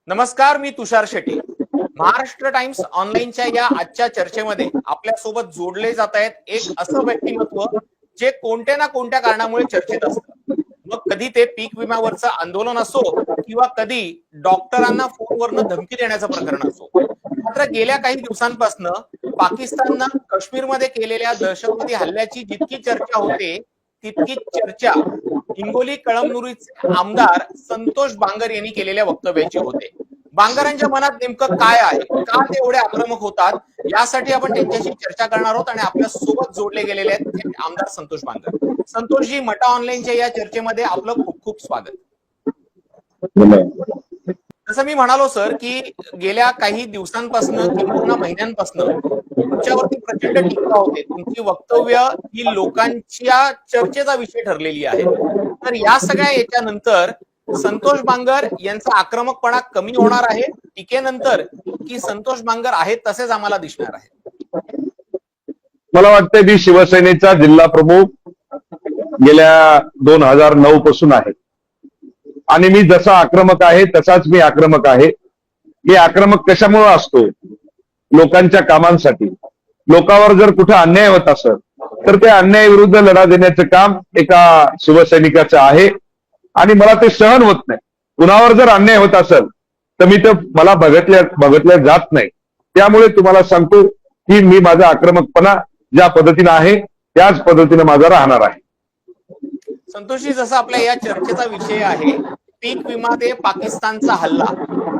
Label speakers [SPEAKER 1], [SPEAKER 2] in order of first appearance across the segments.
[SPEAKER 1] नमस्कार, मी तुषार शेट्टी. महाराष्ट्र टाइम्स ऑनलाईनच्या या आजच्या चर्चेमध्ये आपल्यासोबत जोडले जात आहेत एक असं व्यक्तिमत्व जे कोणत्या ना कोणत्या कारणामुळे चर्चेत असतं. मग कधी ते पीक विम्यावरचं आंदोलन असो किंवा कधी डॉक्टरांना फोनवरनं धमकी देण्याचं प्रकरण असो. मात्र गेल्या काही दिवसांपासून पाकिस्ताननं काश्मीरमध्ये केलेल्या दहशतवादी हल्ल्याची जितकी चर्चा होते तितकीच चर्चा हिंगोली कळमनुरीचे आमदार संतोष बांगर यांनी केलेल्या वक्तव्याची होते. बांगरांच्या मनात नेमकं काय आहे, का ते एवढे आक्रमक होतात, यासाठी आपण त्यांच्याशी चर्चा करणार आहोत आणि आपल्या सोबत जोडले गेलेले आहेत ते आमदार संतोष बांगर. संतोषजी, मटा ऑनलाईनच्या या चर्चेमध्ये आपलं खूप खूप स्वागत. जसं मी म्हणालो सर की गेल्या काही दिवसांपासून किंवा महिन्यांपासून तुमच्यावरती प्रचंड टीका होते. तुमची वक्तव्य ही लोकांच्या चर्चेचा विषय ठरलेली आहे. तर या सगळ्या याच्यानंतर संतोष बांगर यांचा आक्रमकपणा कमी होणार आहे टीकेनंतर, की संतोष बांगर आहेत तसेच आम्हाला दिसणार आहे?
[SPEAKER 2] मला वाटतं मी शिवसेनेचा जिल्हा प्रमुख गेल्या 2009 पासून आहे आणि मी जसा आक्रमक आहे तसाच मी आक्रमक आहे. मी आक्रमक कशामुळे असतो? लोकांच्या कामांसाठी. लोकांवर जर कुठे अन्याय होत असेल तर त्या अन्यायाविरुद्ध लढा देण्याचं काम एका शिवसैनिकाचं आहे आणि मला ते सहन होत नाही. कुणावर जर अन्याय होत असेल तर मी तर मला बघितल्या जात नाही. त्यामुळे तुम्हाला सांगतो की मी माझा आक्रमकपणा ज्या पद्धतीने आहे त्याच पद्धतीने माझा राहणार आहे.
[SPEAKER 1] संतोषजी, जसं आपल्या या चर्चेचा विषय आहे पीक विमा ते पाकिस्तानचा हल्ला,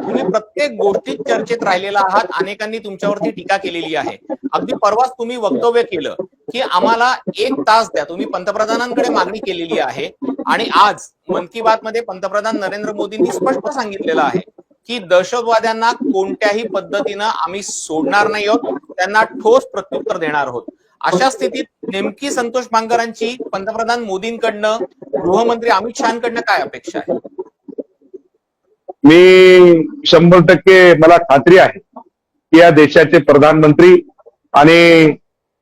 [SPEAKER 1] तुम्ही प्रत्येक गोष्टीत चर्चेत राहिलेला आहात. अनेकांनी तुमच्यावरती टीका केलेली आहे. अगदी परवाच तुम्ही वक्तव्य केलं की आम्हाला 1 तास द्या, तुम्ही पंतप्रधानांकडे मागणी केलेली आहे. आणि आज मन की बात मध्ये पंतप्रधान नरेंद्र मोदींनी स्पष्ट सांगितलेलं आहे की दहशतवाद्यांना कोणत्याही पद्धतीनं आम्ही सोडणार नाही आहोत, त्यांना ठोस प्रत्युत्तर देणार आहोत. अशा स्थितीत नेमकी संतोष बांगरांची पंतप्रधान मोदींकडनं, गृहमंत्री अमित शहाकडनं काय अपेक्षा आहे?
[SPEAKER 2] मी 100% मला खात्री आहे की या देशाचे प्रधानमंत्री आणि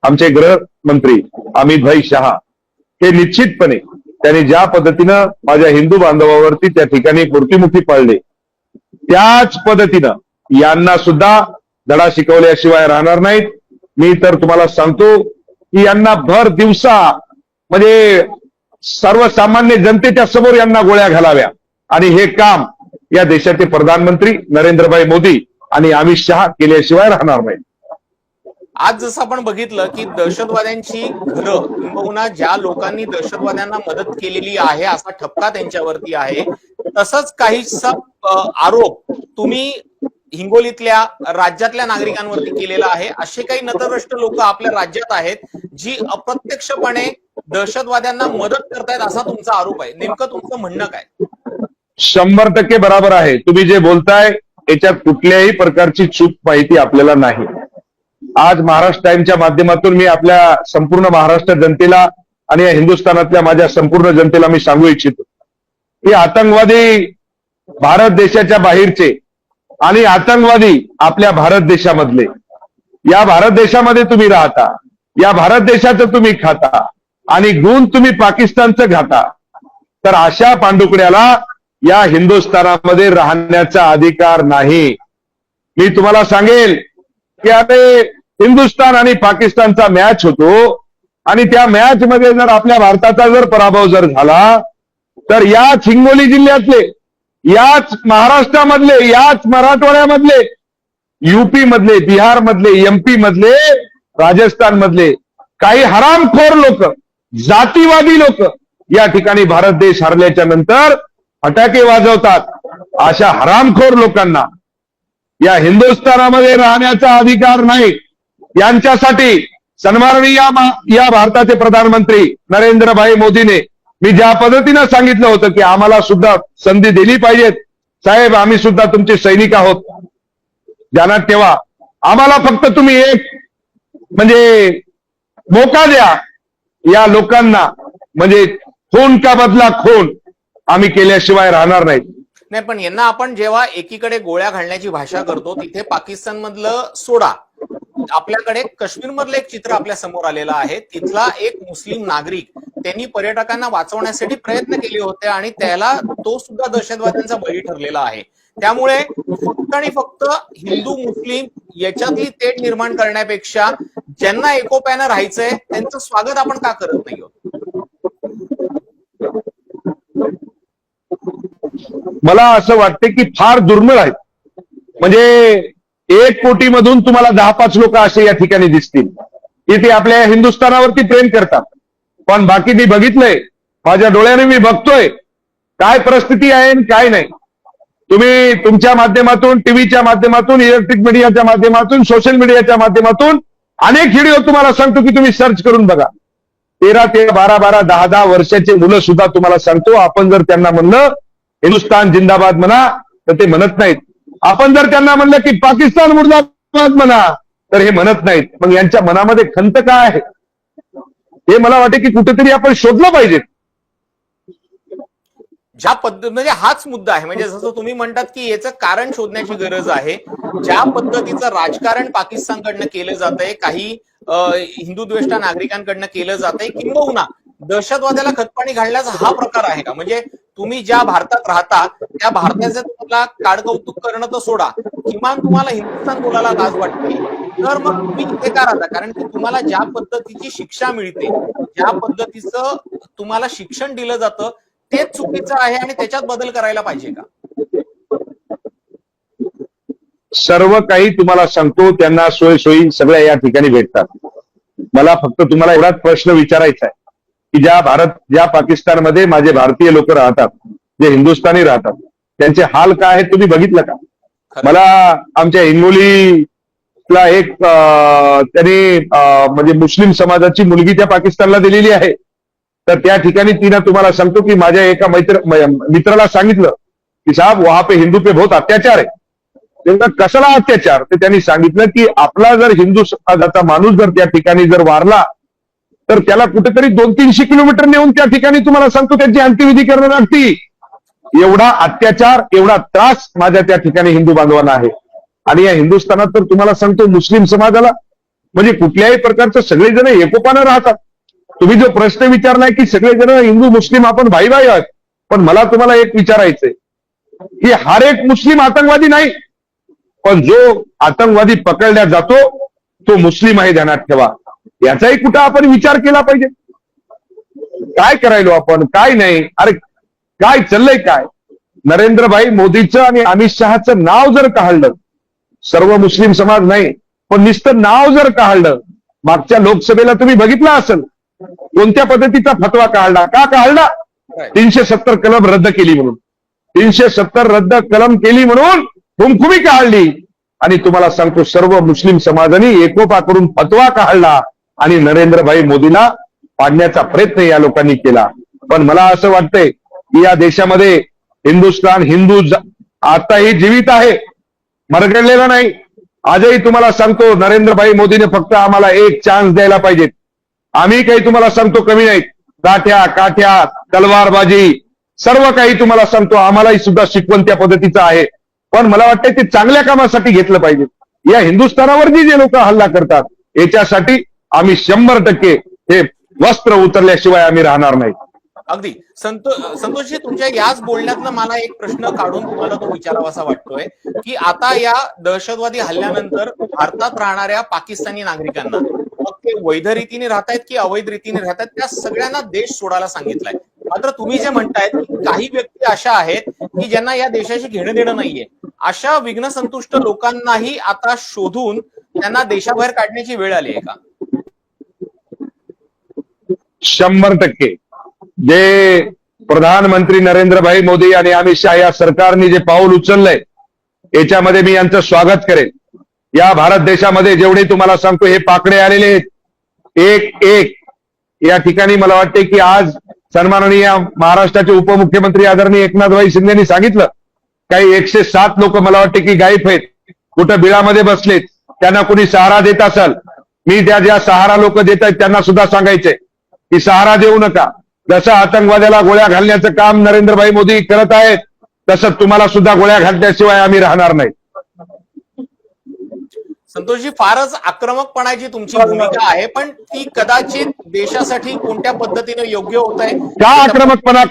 [SPEAKER 2] आमचे गृहमंत्री अमित भाई शहा हे निश्चितपणे त्यांनी ज्या पद्धतीनं माझ्या हिंदू बांधवावरती त्या ठिकाणी मूर्तिमुखी पाळले त्याच पद्धतीनं यांना सुद्धा धडा शिकवल्याशिवाय राहणार नाहीत. मी तर तुम्हाला सांगतो की यांना भर दिवसा म्हणजे सर्वसामान्य जनतेच्या समोर यांना गोळ्या घालाव्या आणि हे काम या देशाचे प्रधानमंत्री नरेंद्रभाई मोदी आणि अमित शहा केल्याशिवाय राहणार नाही.
[SPEAKER 1] आज जसं आपण बघितलं की दहशतवाद्यांची घरं किंबहुना ज्या लोकांनी दहशतवाद्यांना मदत केलेली आहे असा ठपका त्यांच्यावरती आहे, तसंच काहीसा आरोप तुम्ही हिंगोलीतल्या राज्यातल्या नागरिकांवरती केलेला आहे. असे काही नतद्रष्ट लोक आपल्या राज्यात आहेत जी अप्रत्यक्षपणे दहशतवाद्यांना मदत करतायत असा तुमचा आरोप आहे. नेमकं तुमचं म्हणणं काय?
[SPEAKER 2] 100% बरोबर आहे. तुम्ही जे बोलताय याच्यात कुठल्याही प्रकारची चूक माहिती आपल्याला नाही. आज महाराष्ट्र टाइमच्या माध्यमातून मी आपल्या संपूर्ण महाराष्ट्र जनतेला आणि या हिंदुस्थानातल्या माझ्या संपूर्ण जनतेला मी सांगू इच्छितो की आतंकवादी भारत देशाच्या बाहेरचे आणि आतंकवादी आपल्या भारत देशामधले, या भारत देशामध्ये तुम्ही राहता, या भारत देशाचं तुम्ही खाता आणि गुण तुम्ही पाकिस्तानचं खाता, तर अशा पांडुकड्याला या हिंदुस्थानामध्ये राहण्याचा अधिकार नाही. मी तुम्हाला सांगेल की अरे हिंदुस्थान आणि पाकिस्तानचा मॅच होतो आणि त्या मॅच मध्ये जर आपल्या भारताचा जर पराभव जर झाला तर याच हिंगोली जिल्ह्यातले, याच महाराष्ट्रामधले, याच मराठवाड्यामधले, युपी मधले, बिहार मधले, एमपी मधले, राजस्थान मधले काही हरामखोर लोक, जातीवादी लोक या ठिकाणी भारत देश हरल्याच्या नंतर फटाके वाजवतात. अशा हरामखोर लोकांना या हिंदुस्थानामध्ये राहण्याचा अधिकार नाही. यांच्यासाठी सन्माननीय या भारताचे प्रधानमंत्री नरेंद्रभाई मोदीने मी ज्या पद्धतीनं सांगितलं होतं की आम्हाला सुद्धा संधी दिली पाहिजेत. साहेब, आम्ही सुद्धा तुमचे सैनिक आहोत, ध्यानात ठेवा. आम्हाला फक्त तुम्ही एक म्हणजे मोका द्या. या लोकांना म्हणजे खून का बदला खून आम्ही केल्याशिवाय राहणार नाही.
[SPEAKER 1] नाही, पण यांना आपण जेव्हा एकीकडे गोळ्या घालण्याची भाषा करतो तिथे पाकिस्तान मधलं सोडा, आपल्याकडे काश्मीर मधलं एक चित्र आपल्या समोर आलेलं आहे. तिथला एक मुस्लिम नागरिक त्यांनी पर्यटकांना वाचवण्यासाठी प्रयत्न केले होते आणि त्याला तो सुद्धा दहशतवाद्यांचा बळी ठरलेला आहे. त्यामुळे फक्त आणि फक्त हिंदू मुस्लिम याच्यातली तेढ निर्माण करण्यापेक्षा ज्यांना एकोप्यानं राहायचंय त्यांचं स्वागत आपण का करत नाही आहोत?
[SPEAKER 2] मला असं वाटतं की फार दुर्मिळ आहे. म्हणजे 1 कोटीमधून तुम्हाला 10-5 लोक असे या ठिकाणी दिसतील की ते आपल्या हिंदुस्थानावरती प्रेम करतात. पण बाकी मी बघितलंय, माझ्या डोळ्याने मी बघतोय काय परिस्थिती आहे आणि काय नाही. तुम्ही तुमच्या माध्यमातून, टीव्हीच्या माध्यमातून, इलेक्ट्रिक मीडियाच्या माध्यमातून, सोशल मीडियाच्या माध्यमातून अनेक व्हिडिओ तुम्हाला सांगतो की तुम्ही सर्च करून बघा. 13, 12, 10 वर्षाचे मुलं सुद्धा तुम्हाला सांगतो, आपण जर त्यांना म्हणलं हिंदुस्थान जिंदाबाद म्हणा तर ते म्हणत नाहीत. आपण जर त्यांना म्हणलं की पाकिस्तान मुर्दाबाद म्हणा तर हे म्हणत नाहीत. मग यांच्या मनामध्ये खंत काय आहे हे मला वाटते की कुठेतरी आपण शोधलं पाहिजे.
[SPEAKER 1] ज्या पद्धती म्हणजे हाच मुद्दा आहे. म्हणजे जसं तुम्ही म्हणतात की याचं कारण शोधण्याची गरज आहे. ज्या पद्धतीचं राजकारण पाकिस्तानकडनं केलं जातंय, काही हिंदू द्वेष्टा नागरिकांकडनं केलं जातंय, किंबहुना दहशतवाद्याला खतपाणी घालण्याचा हा प्रकार आहे का? म्हणजे तुम्ही ज्या भारतात राहता त्या भारताचं तुम्हाला काडकौतुक करणं तर सोडा, किमान तुम्हाला हिंदुस्थान बोलायला लाज वाटते, तर मग तुम्ही इथे का राहता? कारण की तुम्हाला ज्या पद्धतीची शिक्षा मिळते, ज्या पद्धतीचं तुम्हाला शिक्षण दिलं जातं तेच चुकीचं आहे आणि त्याच्यात बदल करायला पाहिजे का?
[SPEAKER 2] सर्व काही तुम्हाला सांगतो, त्यांना सोयी सगळ्या या ठिकाणी भेटतात. मला फक्त तुम्हाला एवढाच प्रश्न विचारायचा आहे की ज्या पाकिस्तानमध्ये माझे भारतीय लोक राहतात, जे हिंदुस्थानी राहतात, त्यांचे हाल काय आहेत तुम्ही बघितलं का? मला आमच्या हिंगोलीला एक त्यांनी म्हणजे मुस्लिम समाजाची मुलगी त्या पाकिस्तानला दिलेली आहे. तर त्या ठिकाणी तिनं तुम्हाला सांगतो की माझ्या एका मित्राला सांगितलं की साहब वहां पे हिंदू पे बहुत अत्याचार आहे. तेव्हा कशाला अत्याचार? ते त्यांनी सांगितलं की आपला जर हिंदू समाजाचा माणूस जर त्या ठिकाणी जर वारला तर त्याला कुठेतरी 200-300 किलोमीटर नेऊन त्या ठिकाणी तुम्हाला सांगतो त्यांची अंत्यविधी करणं लागती. एवढा अत्याचार, एवढा त्रास माझ्या त्या ठिकाणी हिंदू बांधवांना आहे. आणि या हिंदुस्थानात तर तुम्हाला सांगतो मुस्लिम समाजाला म्हणजे कुठल्याही प्रकारचं सगळेजण एकोपानं राहतात. तुम्ही जो प्रश्न विचारलाय की सगळेजण हिंदू मुस्लिम आपण भाई भाई आहात, पण मला तुम्हाला एक विचारायचंय की हर एक मुस्लिम आतंकवादी नाही, पण जो आतंकवादी पकडला जातो तो मुस्लिम आहे, ध्यानात ठेवा. याचाही कुठं आपण विचार केला पाहिजे. काय करायलो आपण, काय नाही, अरे काय चाललंय काय? नरेंद्रभाई मोदीचं आणि अमित शहाचं नाव जर काढलं, सर्व मुस्लिम समाज नाही पण नुसतं नाव जर काढलं, मागच्या लोकसभेला तुम्ही बघितलं असेल कोणत्या पद्धतीचा फतवा काढला, का काढला? 370 कलम रद्द केली म्हणून. 370 रद्द कलम केली म्हणून खुमखुमी काढली. आणि तुम्हाला सांगतो सर्व मुस्लिम समाजाने एकोपा करून फतवा काढला आणि नरेंद्रभाई मोदीला पाडण्याचा प्रयत्न या लोकांनी केला. पण मला असं वाटतंय की या देशामध्ये हिंदुस्थान हिंदू आताही जीवित आहे, मरगळलेला नाही. आजही तुम्हाला सांगतो नरेंद्रभाई मोदीने फक्त आम्हाला एक चान्स द्यायला पाहिजे. आम्ही काही तुम्हाला सांगतो कमी नाही, गाठ्या काठ्या तलवारबाजी सर्व काही तुम्हाला सांगतो आम्हालाही सुद्धा शिकवण त्या पद्धतीचं आहे. पण मला वाटतं ते चांगल्या कामासाठी घेतलं पाहिजे. या हिंदुस्थानावर जे लोक हल्ला करतात याच्यासाठी आम्ही 100% हे वस्त्र उतरल्याशिवाय आम्ही राहणार नाही.
[SPEAKER 1] अगदी संतोषजी, तुमच्या याच बोलण्यातनं मला एक प्रश्न काढून तुम्हाला तो विचारावासा वाटतोय की आता या दहशतवादी हल्ल्यानंतर भारतात राहणाऱ्या पाकिस्तानी नागरिकांना, मग ते वैध रीतीने राहतायत की अवैध रीतीने राहतात, त्या सगळ्यांना देश सोडायला सांगितलंय. मात्र तुम्ही जे म्हणतायत की काही व्यक्ती अशा आहेत की ज्यांना या देशाशी घेणं देणं नाहीये, अशा विघ्नसंतुष्ट लोकांनाही आता शोधून त्यांना देशाबाहेर काढण्याची वेळ आली आहे का?
[SPEAKER 2] 100% जे प्रधानमंत्री नरेंद्रभाई मोदी आणि अमित शहा या सरकारने जे पाऊल उचललंय याच्यामध्ये मी यांचं स्वागत करेन. या भारत देशामध्ये जेवढे तुम्हाला सांगतो हे पाकडे आलेले आहेत, एक एक या ठिकाणी मला वाटते की आज सन्माननीय महाराष्ट्राचे उपमुख्यमंत्री आदरणीय एकनाथभाई शिंदेनी सांगितलं काही 107 लोक मला वाटते की गायब आहेत, कुठं बिळामध्ये बसलेत, त्यांना कोणी सहारा देत असेल, मी त्या ज्या सहारा लोक देत आहेत त्यांना सुद्धा सांगायचंय की सहारा देऊ नका. जसं आतंकवाद्याला गोळ्या घालण्याचं काम नरेंद्रभाई मोदी करत आहेत तसं तुम्हाला सुद्धा गोळ्या घालण्याशिवाय आम्ही राहणार नाही.
[SPEAKER 1] संतोषजी, फारच आक्रमकपणाची तुमची भूमिका आहे, पण ती कदाचित देशासाठी कोणत्या पद्धतीने योग्य होत आहे?
[SPEAKER 2] का आक्रमकपणा?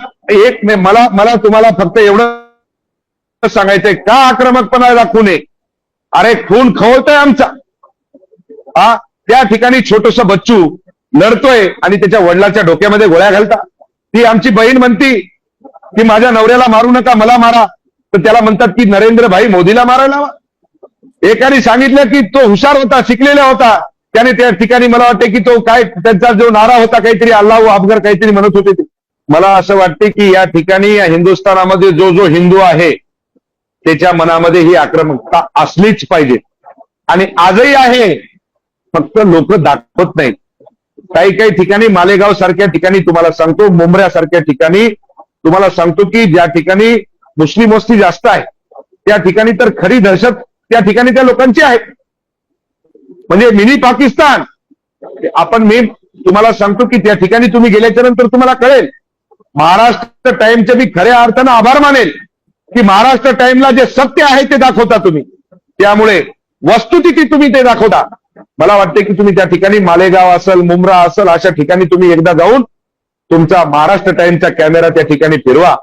[SPEAKER 2] मला तुम्हाला फक्त एवढं सांगायचंय का आक्रमकपणा दाखवू नये? अरे खून खवळतोय आमचा. हा त्या ठिकाणी छोटस बच्चू लढतोय आणि त्याच्या वडिलाच्या डोक्यामध्ये गोळ्या घालता. ती आमची बहीण म्हणती की माझ्या नवऱ्याला मारू नका, मला मारा. तर त्याला म्हणतात की नरेंद्र भाई मोदीला मारायला हवा. एकाने सांगितलं की तो हुशार होता, शिकलेला होता, त्याने त्या ठिकाणी मला वाटते की तो काय त्यांचा जो नारा होता काहीतरी अल्लाह अफगर काहीतरी म्हणत होते ते. मला असं वाटते की या ठिकाणी या हिंदुस्थानामध्ये जो जो हिंदू आहे त्याच्या मनामध्ये ही आक्रमकता असलीच पाहिजे आणि आजही आहे, फक्त लोक दाखवत नाहीत. काही काही ठिकाणी मालेगाव सारख्या ठिकाणी तुम्हाला सांगतो, मुंबऱ्या सारख्या ठिकाणी तुम्हाला सांगतो की ज्या ठिकाणी मुस्लिम वस्ती जास्त आहे त्या ठिकाणी तर खरी दहशत त्या ठिकाणी त्या लोकांची आहे. म्हणजे मिनी पाकिस्तान मी तुम्हाला सांगतो की त्या ठिकाणी तुम्ही गेल्याच्या नंतर तुम्हाला कळेल. महाराष्ट्र टाइमचे मी खऱ्या अर्थानं आभार मानेल की महाराष्ट्र टाइमला जे सत्य आहे ते दाखवता तुम्ही, त्यामुळे वस्तुस्थिती तुम्ही ते दाखवता. मला वाटते की तुम्ही त्या ठिकाणी मालेगाव असेल, मुंब्रा असेल, अशा ठिकाणी तुम्ही एकदा जाऊन तुमचा महाराष्ट्र टाइमचा कॅमेरा त्या ठिकाणी फिरवा,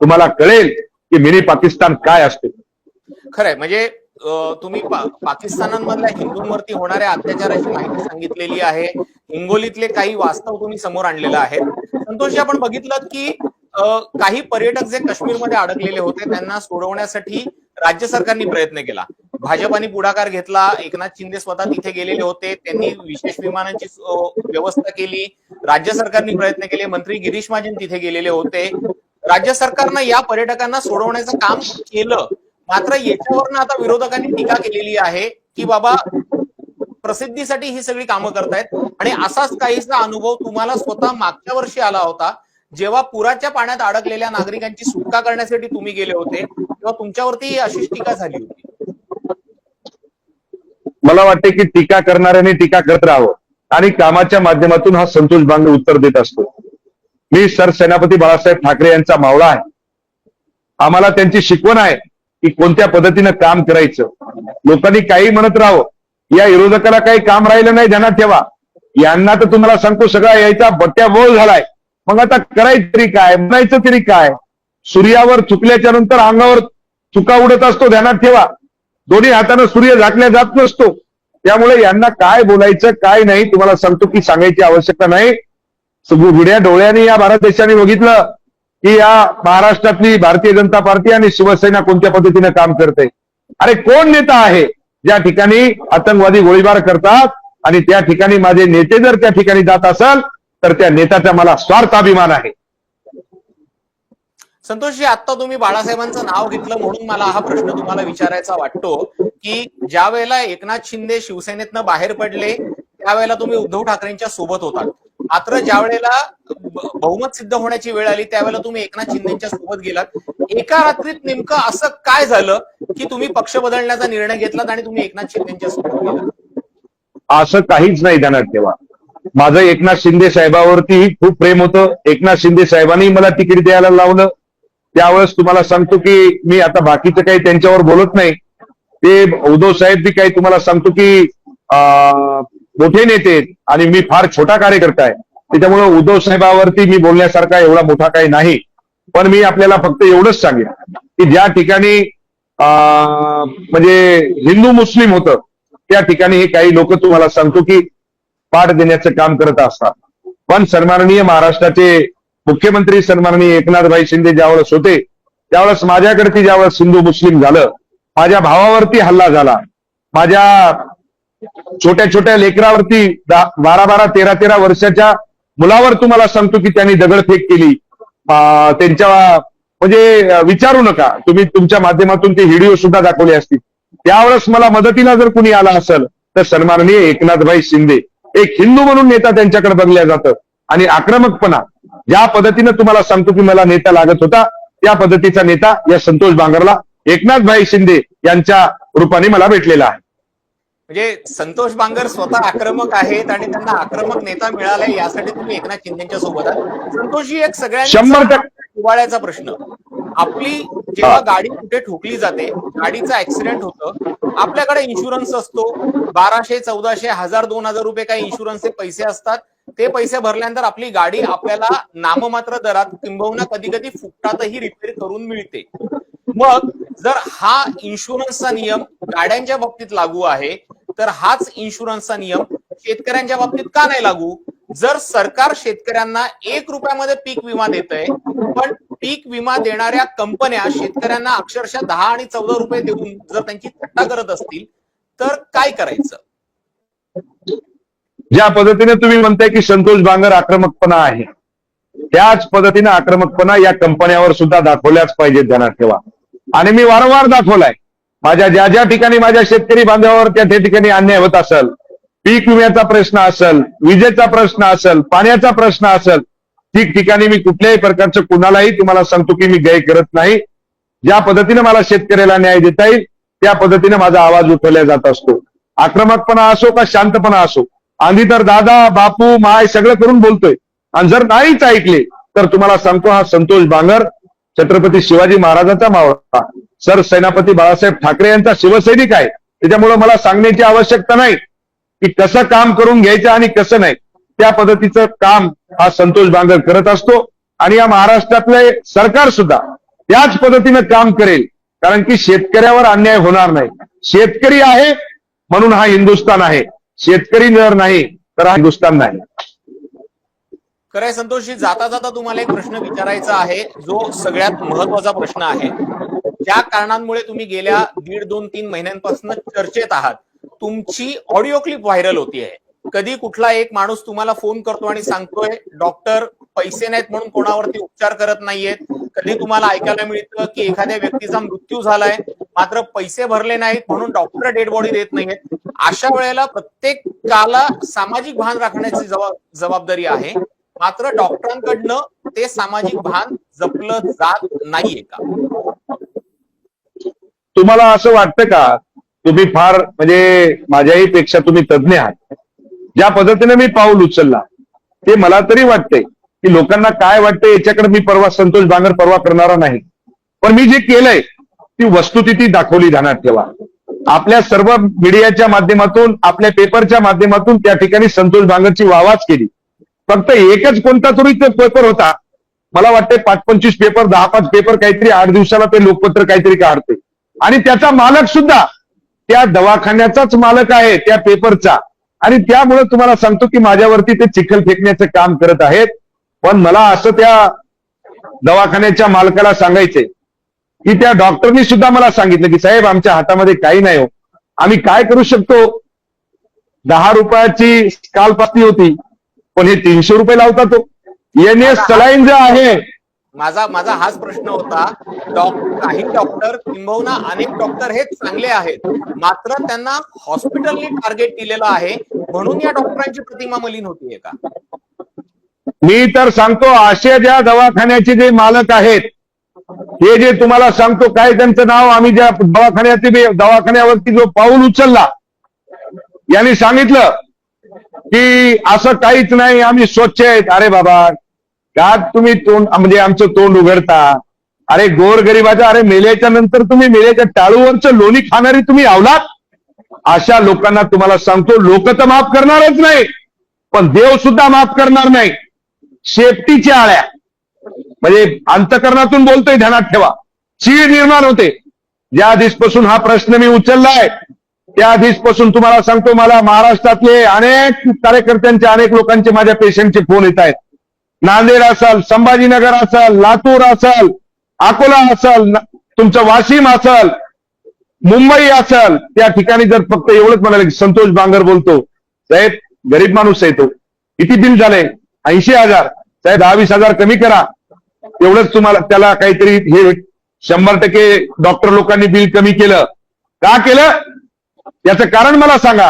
[SPEAKER 2] तुम्हाला कळेल की मिनी पाकिस्तान काय असते.
[SPEAKER 1] खरंय. म्हणजे तुम्ही पाकिस्तानांमधल्या हिंदूंवरती होणाऱ्या अत्याचाराची माहिती सांगितलेली आहे. हिंगोलीतले काही वास्तव तुम्ही समोर आणलेलं आहे. संतोषजी, आपण बघितलं की काही पर्यटक जे काश्मीरमध्ये अडकलेले होते त्यांना सोडवण्यासाठी राज्य सरकारने प्रयत्न केला. भाजपाने पुढाकार घेतला. एकनाथ शिंदे स्वतः तिथे गेलेले होते. त्यांनी विशेष विमानांची व्यवस्था केली. राज्य सरकारने प्रयत्न केले. मंत्री गिरीश महाजन तिथे गेलेले होते. राज्य सरकारनं या पर्यटकांना सोडवण्याचं काम केलं. मात्र याच्यावरनं आता विरोधकांनी टीका केलेली आहे की बाबा प्रसिद्धीसाठी ही सगळी कामं करतायत. आणि असाच काहीसा अनुभव तुम्हाला स्वतः मागच्या वर्षी आला होता, जेव्हा पुराच्या पाण्यात अडकलेल्या नागरिकांची सुटका करण्यासाठी तुम्ही गेले होते, तेव्हा तुमच्यावरती अशीच टीका झाली होती.
[SPEAKER 2] मला वाटते की टीका करणाऱ्यांनी टीका करत राहावं आणि कामाच्या माध्यमातून हा संतोष बांगर उत्तर देत असतो. मी सरसेनापती बाळासाहेब ठाकरे यांचा मावळा आहे. आम्हाला त्यांची शिकवण आहे की कोणत्या पद्धतीनं काम करायचं. लोकांनी काही म्हणत राहावं, या विरोधकाला काही काम राहिलं नाही, ध्यानात ठेवा. यांना तर तुम्हाला सांगतो सगळा यायचा बट्ट्या बोल झालाय. मग आता करायचं तरी काय, म्हणायचं तरी काय. सूर्यावर चुकल्याच्या नंतर अंगावर चुका उडत असतो, ध्यानात ठेवा. दोन्ही हातानं सूर्य झाकल्या जात नसतो. त्यामुळे यांना काय बोलायचं काय नाही तुम्हाला सांगतो की सांगायची आवश्यकता नाही. उघड्या डोळ्यांनी या भारत देशाने बघितलं की या महाराष्ट्रातली भारतीय जनता पार्टी आणि शिवसेना कोणत्या पद्धतीने काम करते. अरे कोण नेता आहे ज्या ठिकाणी आतंकवादी गोळीबार करतात आणि त्या ठिकाणी माझे नेते जर त्या ठिकाणी जात असाल तर त्या नेत्याचा मला स्वार्थ अभिमान आहे.
[SPEAKER 1] संतोषजी, आता तुम्ही बाळासाहेबांचं नाव घेतलं म्हणून मला हा प्रश्न तुम्हाला विचारायचा वाटतो की ज्या वेळेला एकनाथ शिंदे शिवसेनेतनं बाहेर पडले त्यावेळेला तुम्ही उद्धव ठाकरेंच्या सोबत होतात. मात्र ज्या वेळेला बहुमत सिद्ध होण्याची वेळ आली त्यावेळेला तुम्ही एकनाथ शिंदेच्या सोबत गेलात. एका रात्रीत नेमकं असं काय झालं की तुम्ही पक्ष बदलण्याचा निर्णय घेतलात आणि तुम्ही एकनाथ शिंदेच्या सोबत गेलात?
[SPEAKER 2] असं काहीच नाही, ध्यानात ठेवा. माझं एकनाथ शिंदे साहेबावरती खूप प्रेम होतं. एकनाथ शिंदे साहेबांनी मला तिकीट द्यायला लावलं. त्यावेळेस तुम्हाला सांगतो की मी आता बाकीचं काही त्यांच्यावर बोलत नाही. ते उद्धव साहेब बी काही तुम्हाला सांगतो की मोठे नेते आणि मी फार छोटा कार्यकर्ता आहे. त्याच्यामुळे उद्धव साहेबावरती मी बोलण्यासारखा एवढा मोठा काही नाही. पण मी आपल्याला फक्त एवढंच सांगेन की ज्या ठिकाणी म्हणजे हिंदू मुस्लिम होतं त्या ठिकाणी हे काही लोक तुम्हाला सांगतो की पाठ देण्याचं काम करत असतात. पण सन्माननीय महाराष्ट्राचे मुख्यमंत्री सन्माननीय एकनाथभाई शिंदे ज्यावेळेस होते त्यावेळेस माझ्याकडे ज्यावेळेस हिंदू मुस्लिम झालं, माझ्या भावावरती हल्ला झाला, माझ्या छोट्या छोट्या लेकरावरती 12-12, 13-13 वर्षाच्या मुलावर तुम्हाला सांगतो की त्यांनी दगडफेक केली. त्यांच्या म्हणजे विचारू नका, तुम्ही तुमच्या माध्यमातून ते व्हिडिओ सुद्धा दाखवले असतील. त्यावेळेस मला मदतीला जर कुणी आला असेल तर सन्माननीय एकनाथभाई शिंदे. एक हिंदू म्हणून नेता त्यांच्याकडे बघल्या जातं आणि आक्रमकपणा ज्या पद्धतीनं तुम्हाला सांगतो की मला नेता लागत होता त्या पद्धतीचा नेता या संतोष बांगरला एकनाथभाई शिंदे यांच्या रूपाने मला भेटलेला आहे.
[SPEAKER 1] म्हणजे संतोष बांगर स्वतः आक्रमक आहेत आणि त्यांना आक्रमक नेता मिळालाय यासाठी तुम्ही एकनाथ शिंदेच्या सोबत आहात. संतोषजी, एक सगळ्यांचा
[SPEAKER 2] 100%
[SPEAKER 1] हिवाळ्याचा प्रश्न, आपली जेव्हा गाडी कुठे ठोकली जाते, गाडीचा ऍक्सिडेंट होतं, आपल्याकडे इन्शुरन्स असतो. 1200, 1400, 1000, 2000 रुपये काही इन्शुरन्सचे पैसे असतात. ते पैसे भरल्यानंतर आपली गाडी आपल्याला नाममात्र दरात किंबहुना कधी कधी फुकटातही रिपेअर करून मिळते. मग जर हा इन्शुरन्सचा नियम गाड्यांच्या बाबतीत लागू आहे, तर हाच इन्शुरन्सचा नियम शेतकऱ्यांच्या बाबतीत का नाही लागू? जर सरकार शेतकऱ्यांना 1 रुपयामध्ये पीक विमा देतंय, पण पीक विमा देणाऱ्या कंपन्या शेतकऱ्यांना अक्षरशः 10 आणि 14 रुपये देऊन जर त्यांची थट्टा करत असतील, तर काय करायचं?
[SPEAKER 2] ज्या पद्धतीने तुम्ही म्हणताय की संतोष बांगर आक्रमकपणा आहे, त्याच पद्धतीने आक्रमकपणा या कंपन्यावर सुद्धा दाखवल्याच पाहिजे, ध्यानात ठेवा. आणि मी वारंवार दाखवलाय, माझ्या ज्या ज्या ठिकाणी माझ्या शेतकरी बांधवावर त्या ठिकाणी अन्याय होत असेल, पीक विम्याचा प्रश्न असेल, विजेचा प्रश्न असेल, पाण्याचा प्रश्न असेल, ठिकठिकाणी मी कुठल्याही प्रकारचं कुणालाही तुम्हाला सांगतो की मी गय करत नाही. ज्या पद्धतीने मला शेतकऱ्याला न्याय देता येईल त्या पद्धतीने माझा आवाज उठवला जात असतो. आक्रमकपणा असो का शांतपणा असो, आम्ही तर दादा बापू माय सगळं करून बोलतोय. आणि जर नाहीच ऐकले तर तुम्हाला सांगतो, हा संतोष बांगर छत्रपती शिवाजी महाराजांचा मावळा, सर सेनापती बाळासाहेब ठाकरे यांचा शिवसैनिक आहे. त्याच्यामुळे मला सांगण्याची आवश्यकता नाही की कसं काम करून घ्यायचं आणि कसं नाही. त्या पद्धतीचं काम हा संतोष बांगर करत असतो. आणि या महाराष्ट्रातले सरकार सुद्धा त्याच पद्धतीनं काम करेल, कारण की शेतकऱ्यावर अन्याय होणार नाही. शेतकरी आहे म्हणून हा हिंदुस्थान आहे, शेतकरी जर नाही तर हा हिंदुस्थान नाही.
[SPEAKER 1] खरंय संतोषजी, जाता जाता तुम्हाला एक प्रश्न विचारायचा आहे, जो सगळ्यात महत्वाचा प्रश्न आहे. ज्या कारणांमुळे तुम्ही गेल्या 1.5-2-3 महिन्यांपासून चर्चेत आहात, तुमची ऑडिओ क्लिप व्हायरल होतीये. कधी कुठला एक माणूस तुम्हाला फोन करतो आणि सांगतोय डॉक्टर पैसे नाहीत म्हणून कोणावरती उपचार करत नाहीयेत. कधी तुम्हाला ऐकायला मिळतं की एखाद्या व्यक्तीचा मृत्यू झालाय, मात्र पैसे भरले नाहीत म्हणून डॉक्टर डेड बॉडी देत नाहीयेत. अशा वेळेला प्रत्येकाला सामाजिक भान राखण्याची जबाबदारी आहे, मात्र डॉक्टरांकडनं ते सामाजिक भान जपलं जात नाहीये का?
[SPEAKER 2] तुम्हाला असं वाटतं का? तुम्ही फार म्हणजे माझ्याही पेक्षा तुम्ही तज्ज्ञ आहात. ज्या पद्धतीने मी पाऊल उचलला ते मला तरी वाटतंय की लोकांना काय वाटतंय याच्याकडे मी संतोष बांगर परवा करणारा नाही. पण मी जे केलंय ती वस्तुस्थिती दाखवली, ध्यानात ठेवा. आपल्या सर्व मीडियाच्या माध्यमातून, आपल्या पेपरच्या माध्यमातून त्या ठिकाणी संतोष बांगरची वाहवाच केली. फक्त एकच कोणता तरी पेपर होता, मला वाटते 5-25 पेपर, 10-5 पेपर काहीतरी 8 दिवसाला ते लोकपत्र काहीतरी काढते. आणि त्याचा मालक सुद्धा त्या दवाखान्याचाच मालक आहे, त्या पेपरचा. आणि त्यामुळे तुम्हाला सांगतो की माझ्यावरती ते चिखल फेकण्याचं काम करत आहेत. पण मला असं त्या दवाखान्याच्या मालकाला सांगायचंय की त्या डॉक्टरनी सुद्धा मला सांगितलं की साहेब, आमच्या हातामध्ये काही नाही हो, आम्ही काय करू शकतो. 10 रुपयाची कालपासली होती, पण हे 300 रुपये लावता तो. एनएस सलाईन जे आहे,
[SPEAKER 1] माझा हाच प्रश्न होता. काही डॉक्टर किंबहुना अनेक डॉक्टर हे चांगले आहेत, मात्र त्यांना हॉस्पिटलनी टार्गेट दिलेलं आहे म्हणून या डॉक्टरांची प्रतिमा मलिन होतीये का?
[SPEAKER 2] मी तर सांगतो, असे ज्या दवाखान्याचे जे मालक आहेत, हे जे तुम्हाला सांगतो काय त्यांचं नाव, आम्ही ज्या दवाखान्यावरती जो पाऊल उचलला, यांनी सांगितलं की असं काहीच नाही, आम्ही स्वच्छ आहेत. अरे बाबा, का तुम्ही तोंड म्हणजे आमचं तोंड उघडता? अरे गोरगरिबाच्या, अरे मेल्याच्या नंतर तुम्ही मेल्याच्या टाळूवरचं लोणी खाणारी तुम्ही आवलात. अशा लोकांना तुम्हाला सांगतो, लोक तर माफ करणारच नाही, पण देव सुद्धा माफ करणार नाही. शेपटीच्या आळ्या, म्हणजे अंतकरणातून बोलतोय, ध्यानात ठेवा. चीड निर्माण होते. ज्या दिवसपासून हा प्रश्न मी उचललाय त्या दिवसपासून तुम्हाला सांगतो, मला महाराष्ट्रातले अनेक कार्यकर्त्यांचे, अनेक लोकांचे, माझ्या पेशंटचे फोन येत आहेत. नांदेड असेल, संभाजीनगर असेल, लातूर असेल, अकोला असेल, तुमचं वाशिम असेल, मुंबई असेल, त्या ठिकाणी जर फक्त एवढंच म्हणाले की संतोष बांगर बोलतो, साहेब गरीब माणूस आहे तो, किती बिल झालंय? 80,000. साहेब 10-20,000 कमी करा. एवढंच तुम्हाला त्याला काहीतरी हे 100% डॉक्टर लोकांनी बिल कमी केलं. का केलं? याचं कारण मला सांगा.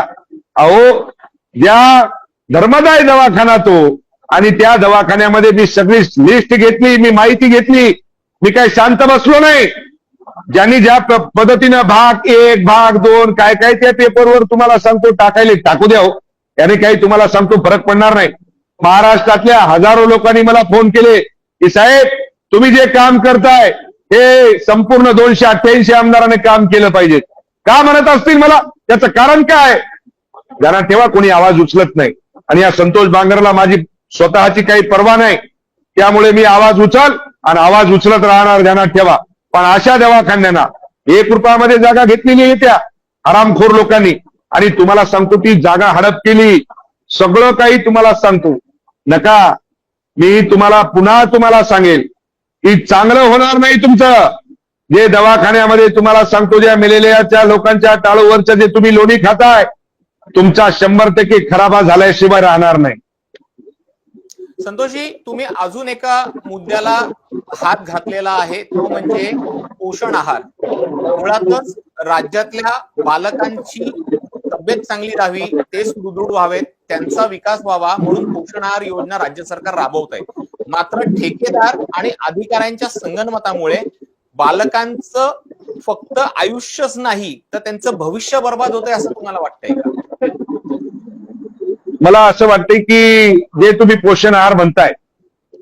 [SPEAKER 2] अहो, ज्या धर्मदाय दवाखाना तो, आणि त्या दवाखान्यामध्ये मी सगळी लिस्ट घेतली, मी माहिती घेतली, मी काही शांत बसलो नाही. ज्यांनी ज्या पद्धतीनं भाग 1, भाग 2 काय काय त्या पेपरवर तुम्हाला सांगतो टाकायला टाकू द्या हो, याने काही तुम्हाला सांगतो फरक पडणार नाही. महाराष्ट्रातल्या हजारो लोकांनी मला फोन केले की साहेब, तुम्ही जे काम करताय हे संपूर्ण 288 आमदारांनी काम केलं पाहिजे. का म्हणत असतील मला? त्याचं कारण काय? ज्यांना तेव्हा कोणी आवाज उचलत नाही. आणि या संतोष बांगरला माझी स्वतःची काही पर्वा नाही, त्यामुळे मी आवाज उचल आणि आवाज उचलत राहणार, ध्यानात ठेवा. पण अशा दवाखान्यांना 1 रुपयामध्ये जागा घेतलेली आहे त्या हरामखोर लोकांनी, आणि तुम्हाला सांगतो ती जागा हडप केली, सगळं काही तुम्हाला सांगतो. नका, मी पुन्हा सांगेल की चांगलं होणार नाही तुमचं. जे दवाखान्यामध्ये तुम्हाला सांगतो, ज्या मेलेल्या लोकांच्या टाळूवरचं जे तुम्ही लोणी खाताय, तुमचा 100% खराबा झाल्याशिवाय राहणार नाही.
[SPEAKER 1] संतोषजी, तुम्ही अजून एका मुद्द्याला हात घातलेला आहे, तो म्हणजे पोषण आहार. मुळातच राज्यातल्या बालकांची तब्येत चांगली राहावी, ते सुदृढ व्हावेत, त्यांचा विकास व्हावा म्हणून पोषण आहार योजना राज्य सरकार राबवत आहे. मात्र ठेकेदार आणि अधिकाऱ्यांच्या संगनमतामुळे बालकांचं फक्त आयुष्यच नाही तर त्यांचं भविष्य बर्बाद होतंय असं तुम्हाला वाटतंय का?
[SPEAKER 2] मला असं वाटतंय की जे तुम्ही पोषण आहार म्हणताय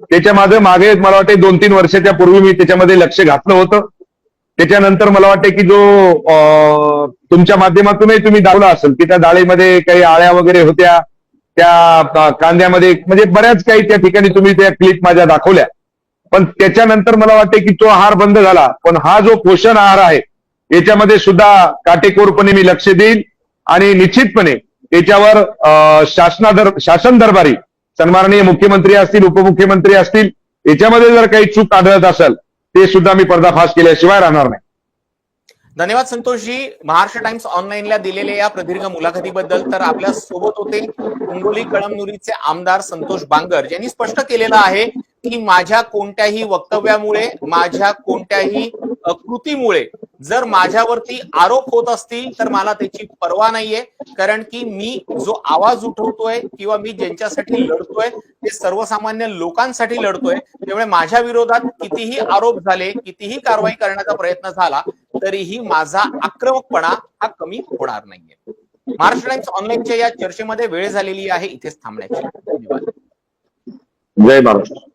[SPEAKER 2] त्याच्या मागे मला वाटते 2-3 वर्षाच्या पूर्वी मी त्याच्यामध्ये लक्ष घातलं होतं. त्याच्यानंतर मला वाटतं की जो तुमच्या माध्यमातूनही तुम्ही दाखवला असेल की त्या डाळीमध्ये काही आळ्या वगैरे होत्या, त्या कांद्यामध्ये, म्हणजे बऱ्याच काही त्या ठिकाणी तुम्ही त्या क्लिप माझ्या दाखवल्या. पण त्याच्यानंतर मला वाटतं की तो आहार बंद झाला. पण हा जो पोषण आहार आहे याच्यामध्ये सुद्धा काटेकोरपणे मी लक्ष देईन आणि निश्चितपणे त्याच्यावर शासन दरबारी सन्माननीय मुख्यमंत्री असतील, उपमुख्यमंत्री असतील, याच्यामध्ये जर काही चूक आढळत असेल ते सुद्धा मी पर्दाफाश केल्याशिवाय राहणार नाही.
[SPEAKER 1] धन्यवाद संतोषजी, महाराष्ट्र टाइम्स ऑनलाईनला दिलेल्या या प्रदीर्घ मुलाखतीबद्दल. तर आपल्या सोबत होते हिंगोली कळमनुरीचे आमदार संतोष बांगर, ज्यांनी स्पष्ट केलेलं आहे की माझ्या कोणत्याही वक्तव्यामुळे, माझ्या कोणत्याही कृतीमुळे जर माझ्यावरती आरोप होत असतील तर मला त्याची पर्वा नाहीये, कारण की मी जो आवाज उठवतोय किंवा मी ज्यांच्यासाठी लढतोय ते सर्वसामान्य लोकांसाठी लढतोय. त्यामुळे माझ्या विरोधात कितीही आरोप झाले, कितीही कारवाई करण्याचा प्रयत्न झाला तरीही माझा आक्रमकपणा हा कमी होणार नाहीये. महाराष्ट्र टाइम्स ऑनलाईनच्या या चर्चेमध्ये वेळ झालेली आहे इथेच थांबण्याची. धन्यवाद.
[SPEAKER 2] जय महाराष्ट्र.